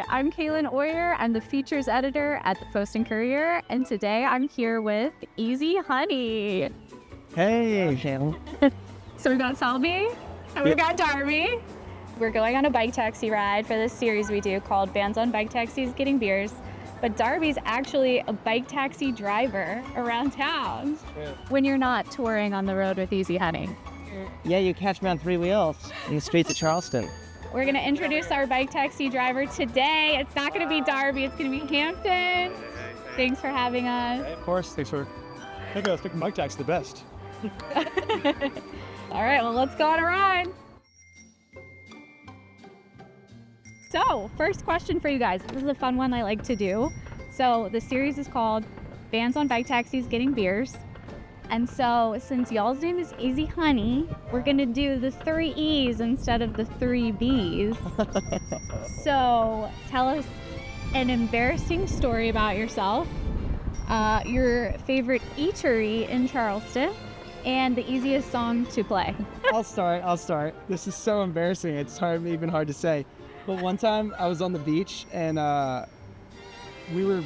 Hi, I'm Kaylin Oyer. I'm the features editor at the Post and Courier, and today I'm here with Easy Honey. Hey, Kaylin. So we've got Selby, and we've got Darby. We're going on a bike taxi ride for this series we do called Bands on Bike Taxis Getting Beers. But Darby's actually a bike taxi driver around town when you're not touring on the road with Easy Honey. Yeah, you catch me on three wheels in the streets of Charleston. We're going to introduce our bike taxi driver today. It's not going to be Darby, it's going to be Hampton. Thanks for having us. Of course, thanks for making us think bike taxi the best. All right, well, let's go on a ride. So, first question for you guys. This is a fun one I like to do. So, the series is called Bands on Bike Taxis Getting Beers. And so, since y'all's name is Easy Honey, we're going to do the 3 E's instead of the 3 B's. So, tell us an embarrassing story about yourself, your favorite eatery in Charleston, and the easiest song to play. I'll start. This is so embarrassing. It's even hard to say. But one time I was on the beach and we were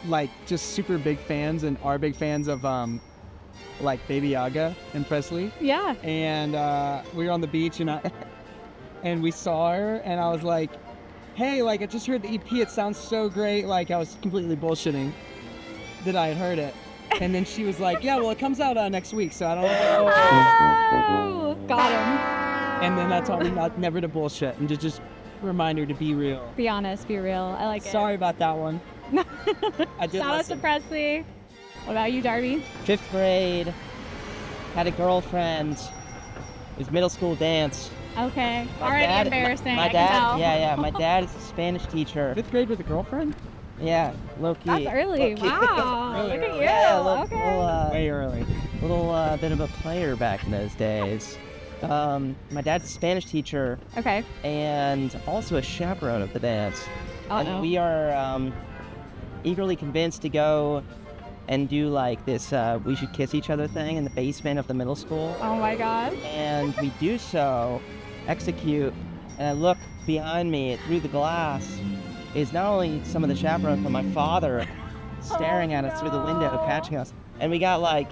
like just super big fans and are big fans of like Baby Yaga and Presley. Yeah. And we were on the beach and we saw her and I was like, hey, like I just heard the EP. It sounds so great. Like I was completely bullshitting that I had heard it. And then she was like, yeah, well, it comes out next week. So I don't know. Oh, got him. And then that taught me never to bullshit and to just remind her to be real. Be honest, be real. I like it. Sorry about that one. I did Shout out listen. to Presley. What about you, Darby? 5th grade, had a girlfriend. It was middle school dance. Okay. My Already dad- embarrassing. My I dad, can tell. yeah. My dad is a Spanish teacher. 5th grade with a girlfriend? Yeah, low key. That's early. Low-key. Wow. Really Look at early. you. Yeah, Okay. Way early. little bit of a player back in those days. My dad's a Spanish teacher Okay. and also a chaperone of the dance. Uh-oh. And we are eagerly convinced to go and do like this we should kiss each other thing in the basement of the middle school. Oh my God. And we do so, execute, and I look behind me through the glass is not only some of the chaperones, but my father staring at us through the window, catching us. And we got like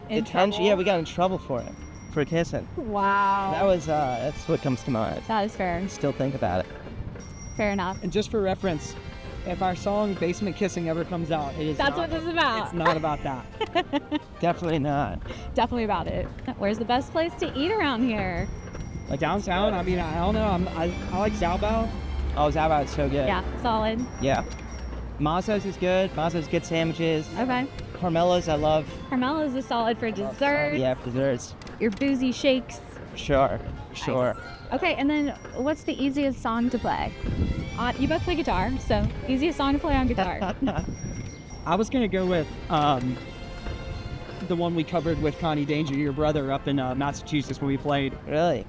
In detention. trouble? Yeah, we got in trouble for it, for kissing. Wow. That was, that's what comes to mind. That is fair. I still think about it. Fair enough. And just for reference, if our song Basement Kissing ever comes out, it is That's not, what this is about. It's not about that. Definitely not. Definitely about it. Where's the best place to eat around here? Like downtown, I mean, I don't know. I like Zaubao. Oh, Zaba is so good. Yeah, solid. Yeah. Mazzo's is good. Mazzo's good sandwiches. Okay. Carmelo's I love. Carmelo's is solid for dessert. Yeah, for desserts. Your boozy shakes. Sure. Okay, and then what's the easiest song to play? You both play guitar, so easiest song to play on guitar. I was gonna go with the one we covered with Connie Danger, your brother, up in Massachusetts when we played. Really?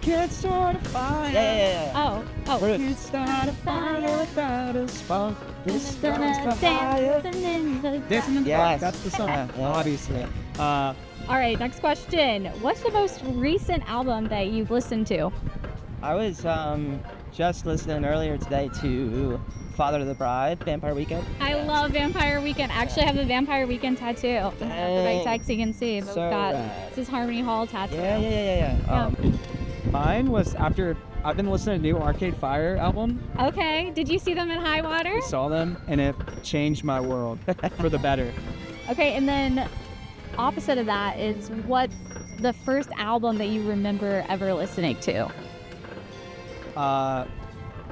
Can't start a fire. Oh. Can't start a fire without a spark. This starts a Dancing fire. in the Dancing in the Yes. dark. That's the song. Yeah. Obviously. All right, next question. What's the most recent album that you've listened to? I was just listening earlier today to Father of the Bride, Vampire Weekend. I love Vampire Weekend. Actually, I have a Vampire Weekend tattoo. The bike taxi can see. But So we've got rad. this is Harmony Hall tattoo. Yeah. Mine was after I've been listening to the new Arcade Fire album. Okay. Did you see them in High Water? I saw them and it changed my world for the better. Okay, and then opposite of that is what's the first album that you remember ever listening to?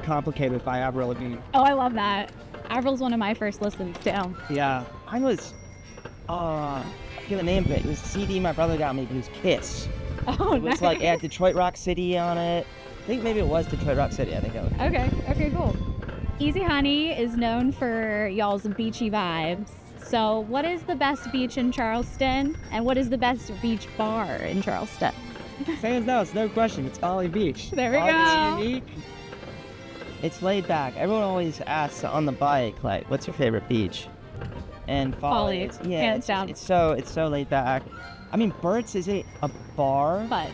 Complicated by Avril Lavigne. Oh, I love that. Avril's one of my first listens too. Yeah. Mine was, I forget the name of it. It was a CD my brother got me, but it was Kiss. Oh, It was like, it had Detroit Rock City on it. I think maybe it was Detroit Rock City. I think that was. Okay, cool. Easy Honey is known for y'all's beachy vibes. So, what is the best beach in Charleston, and what is the best beach bar in Charleston? Hands down, it's no question. It's Folly Beach. There we Oh, go. It's unique. It's laid back. Everyone always asks on the bike, like, what's your favorite beach? And Folly, it's hands down. It's so laid back. I mean, Burt's is a bar, But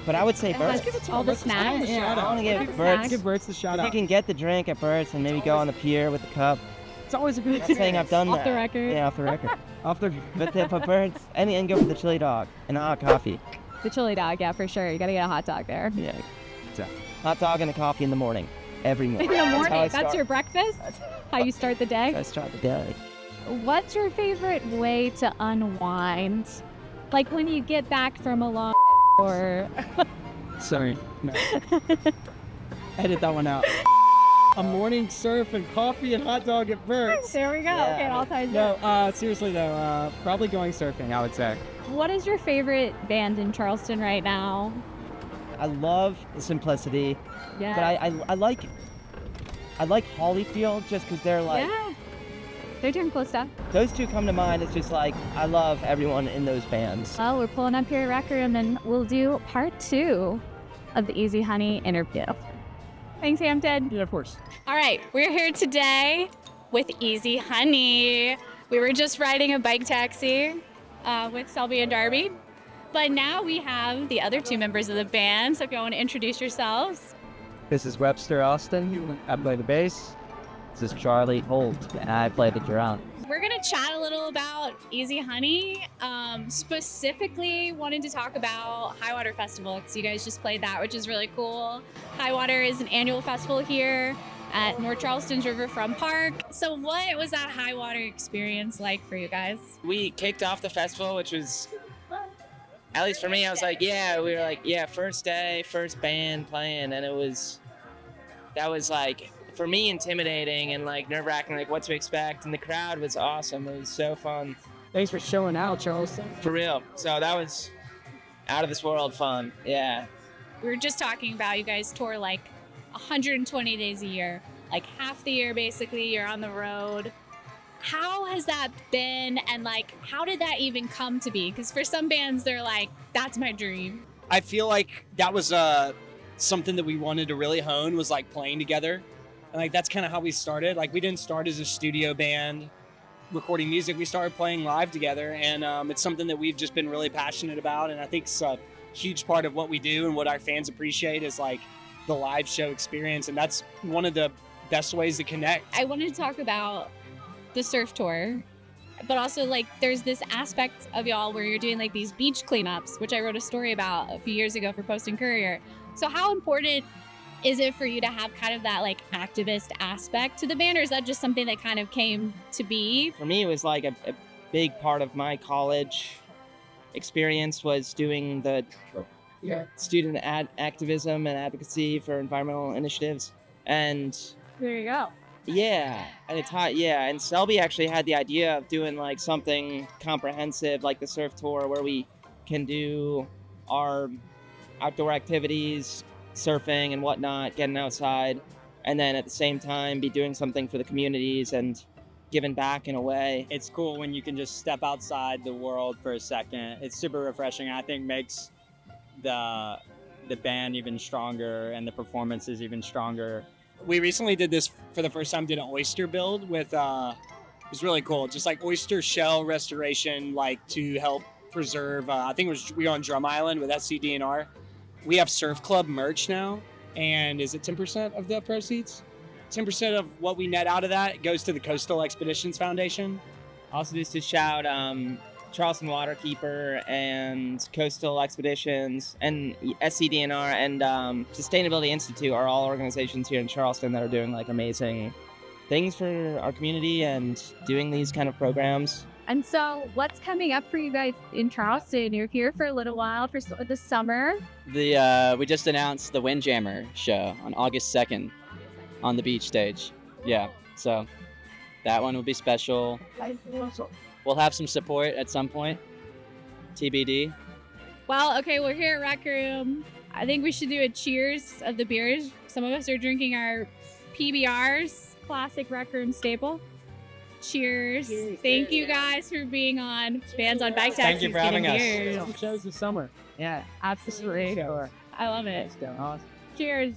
But I would say It Bert's. has all the snacks. Yeah, I want to give Snacks. Bert's. Give Bert's the shout If you out. can get the drink at Bert's and maybe go on the pier with the cup. It's always a good Not saying I've done Off that. the record. Yeah, off the record. Off the. But Bert's, and go for the chili dog and a hot coffee. The chili dog, yeah, for sure. You gotta get a hot dog there. Yeah. Hot dog and a coffee in the morning. Every In morning. the That's how I morning, that's start. your breakfast? How you start the day? I start the day. What's your favorite way to unwind? Like when you get back from a long or Sorry. No. Edit that one out. A morning surf and coffee and hot dog at Bert's. there we go. Yeah. Okay, it all ties in. No, seriously though, probably going surfing, I would say. What is your favorite band in Charleston right now? I love the simplicity, Yeah. but I like Holyfield just because they're like, yeah. They're doing cool stuff. those two come to mind. It's just like, I love everyone in those bands. Well, we're pulling up here a record and then we'll do part 2 of the Easy Honey interview. Thanks, Hampton. Yeah, of course. All right, we're here today with Easy Honey. We were just riding a bike taxi with Selby and Darby, but now we have the other 2 members of the band. So if you want to introduce yourselves. This is Webster Austin. I play the bass. This is Charlie Holt, and I play the drum. We're gonna chat a little about Easy Honey. Specifically, wanted to talk about Highwater Festival because you guys just played that, which is really cool. Highwater is an annual festival here at North Charleston's Riverfront Park. So, what was that Highwater experience like for you guys? We kicked off the festival, which was, at least for me, I was like, we were like, first day, first band playing, and that was like, for me, intimidating and like nerve-wracking, like what to expect, and the crowd was awesome. It was so fun, Thanks for showing out, Charleston. for real. So that was out of this world fun. Yeah. We were just talking about you guys tour like 120 days a year, like half the year basically, you're on the road. How has that been, and like, how did that even come to be? Because for some bands, they're like, that's my dream. I feel like that was something that we wanted to really hone, was like playing together. And like that's kind of how we started. Like we didn't start as a studio band recording music. We started playing live together, and it's something that we've just been really passionate about. And I think it's a huge part of what we do and what our fans appreciate is like the live show experience. And that's one of the best ways to connect. I wanted to talk about the surf tour, but also like there's this aspect of y'all where you're doing like these beach cleanups, which I wrote a story about a few years ago for Post and Courier. So how important is it for you to have kind of that like activist aspect to the band, or is that just something that kind of came to be? For me, it was like a big part of my college experience was doing the student activism and advocacy for environmental initiatives. And There you go. yeah, and Selby actually had the idea of doing like something comprehensive like the surf tour where we can do our outdoor activities, surfing and whatnot, getting outside, and then at the same time be doing something for the communities and giving back in a way. It's cool when you can just step outside the world for a second. It's super refreshing. I think makes the band even stronger and the performances even stronger. We recently did this for the first time, did an oyster build with, it was really cool. Just like oyster shell restoration, like to help preserve, I think we were on Drum Island with SCDNR. We have Surf Club merch now, and is it 10% of the proceeds? 10% of what we net out of that goes to the Coastal Expeditions Foundation. Also, just to shout Charleston Waterkeeper and Coastal Expeditions and SCDNR and Sustainability Institute are all organizations here in Charleston that are doing like amazing things for our community and doing these kind of programs. And so what's coming up for you guys in Charleston? You're here for a little while for the summer. We just announced the Windjammer show on August 2nd on the beach stage. Yeah, so that one will be special. We'll have some support at some point. TBD. Well, okay, we're here at Rec Room. I think we should do a cheers of the beers. Some of us are drinking our PBRs, classic Rec Room staple. Cheers. Thank you guys for being on Bands on Bike Taxis. Thank you for having Getting us. Beers. Shows this summer. Yeah. Absolutely. Sure. I love it. Awesome. Cheers.